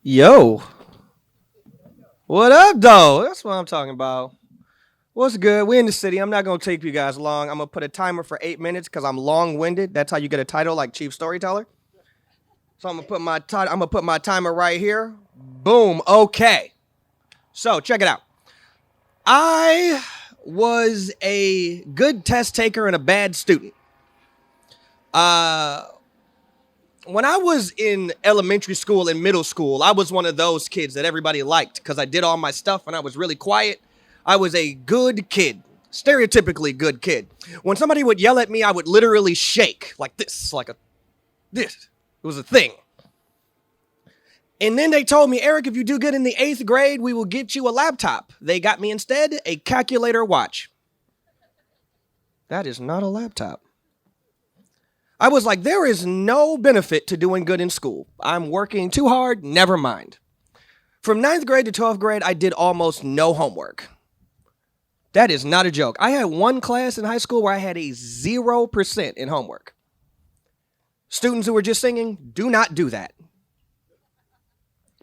Yo, what up, though? That's what I'm talking about. What's good? We in the city. I'm not gonna take you guys long. I'm gonna put a timer for 8 minutes because I'm long-winded. That's how you get a title like chief storyteller. So I'm gonna put my timer right here. Boom. Okay. So check it out. I was a good test taker and a bad student. Uh, when I was in elementary school and middle school, I was one of those kids that everybody liked because I did all my stuff and I was really quiet. I was a good kid, stereotypically good kid. When somebody would yell at me, I would literally shake like this, this. It was a thing. And then they told me, Eric, if you do good in the 8th grade, we will get you a laptop. They got me instead a calculator watch. That is not a laptop. I was like, there is no benefit to doing good in school. I'm working too hard, never mind. From 9th grade to 12th grade, I did almost no homework. That is not a joke. I had one class in high school where I had a 0% in homework. Students who were just singing, do not do that.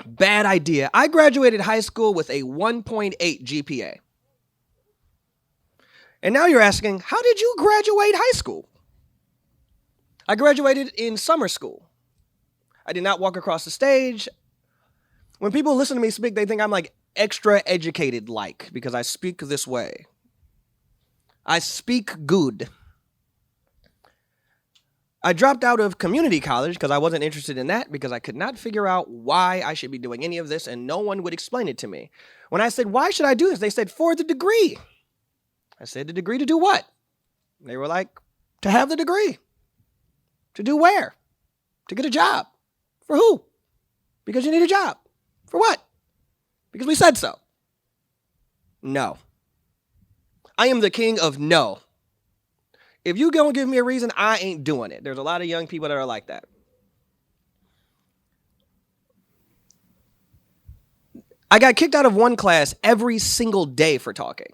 Bad idea. I graduated high school with a 1.8 GPA. And now you're asking, how did you graduate high school? I graduated in summer school. I did not walk across the stage. When people listen to me speak, they think I'm like extra educated because I speak this way. I speak good. I dropped out of community college because I wasn't interested in that because I could not figure out why I should be doing any of this and no one would explain it to me. When I said, why should I do this? They said, for the degree. I said, the degree to do what? They were like, to have the degree. To do where? To get a job. For who? Because you need a job. For what? Because we said so. No. I am the king of no. If you gonna give me a reason, I ain't doing it. There's a lot of young people that are like that. I got kicked out of one class every single day for talking.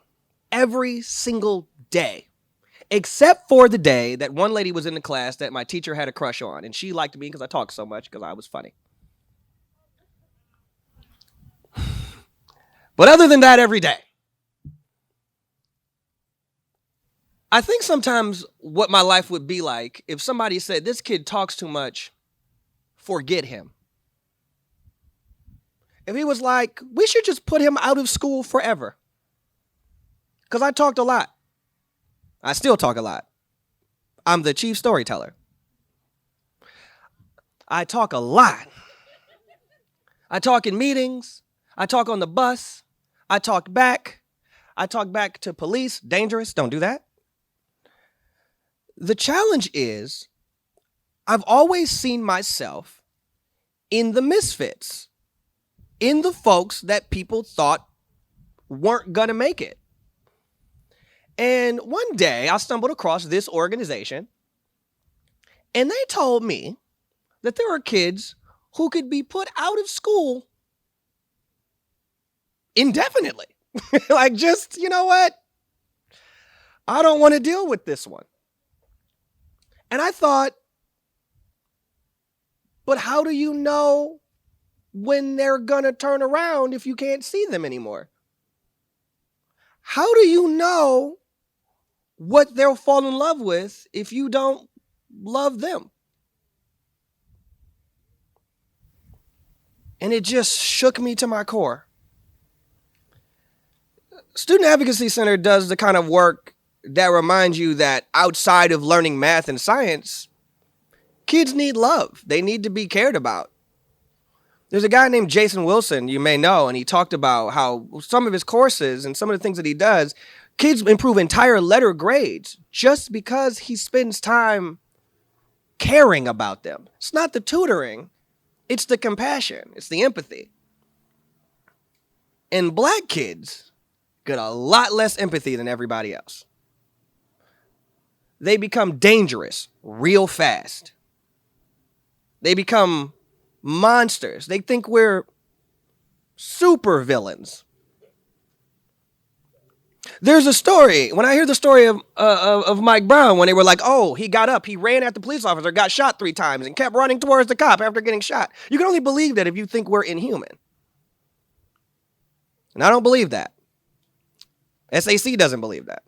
Every single day. Except for the day that one lady was in the class that my teacher had a crush on. And she liked me because I talked so much because I was funny. But other than that, every day. I think sometimes what my life would be like if somebody said, this kid talks too much, forget him. If he was like, we should just put him out of school forever. Because I talked a lot. I still talk a lot. I'm the chief storyteller. I talk a lot. I talk in meetings. I talk on the bus. I talk back. I talk back to police. Dangerous. Don't do that. The challenge is I've always seen myself in the misfits, in the folks that people thought weren't going to make it. And one day I stumbled across this organization and they told me that there are kids who could be put out of school indefinitely. Like, just, you know what? I don't want to deal with this one. And I thought, but how do you know when they're going to turn around if you can't see them anymore? How do you know what they'll fall in love with if you don't love them? And it just shook me to my core. Student Advocacy Center does the kind of work that reminds you that outside of learning math and science, kids need love. They need to be cared about. There's a guy named Jason Wilson, you may know, and he talked about how some of his courses and some of the things that he does, kids improve entire letter grades just because he spends time caring about them. It's not the tutoring, it's the compassion, it's the empathy. And black kids get a lot less empathy than everybody else. They become dangerous real fast. They become monsters. They think we're super villains. There's a story. When I hear the story of Mike Brown, when they were like, "Oh, he got up, he ran at the police officer, got shot 3 times, and kept running towards the cop after getting shot." You can only believe that if you think we're inhuman, and I don't believe that. SAC doesn't believe that.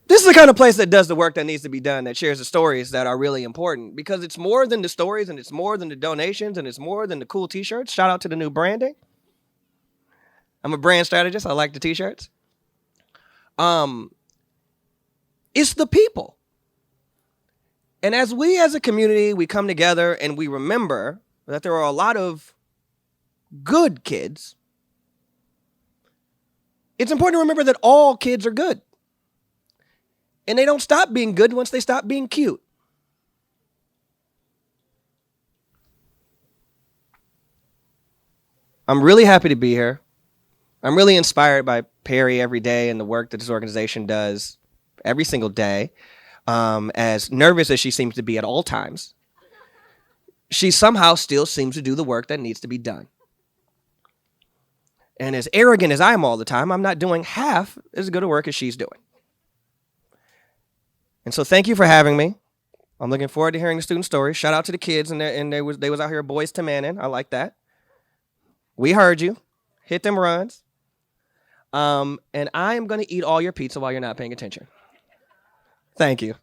This is the kind of place that does the work that needs to be done, that shares the stories that are really important, because it's more than the stories, and it's more than the donations, and it's more than the cool t-shirts. Shout out to the new branding. I'm a brand strategist. I like the t-shirts. It's the people. And as we as a community, we come together and we remember that there are a lot of good kids. It's important to remember that all kids are good. And they don't stop being good once they stop being cute. I'm really happy to be here. I'm really inspired by Perry every day and the work that this organization does every single day. As nervous as she seems to be at all times, she somehow still seems to do the work that needs to be done. And as arrogant as I am all the time, I'm not doing half as good a work as she's doing. And so thank you for having me. I'm looking forward to hearing the student stories. Shout out to the kids, and they was out here boys to man. I like that. We heard you. Hit them runs. And I am going to eat all your pizza while you're not paying attention. Thank you.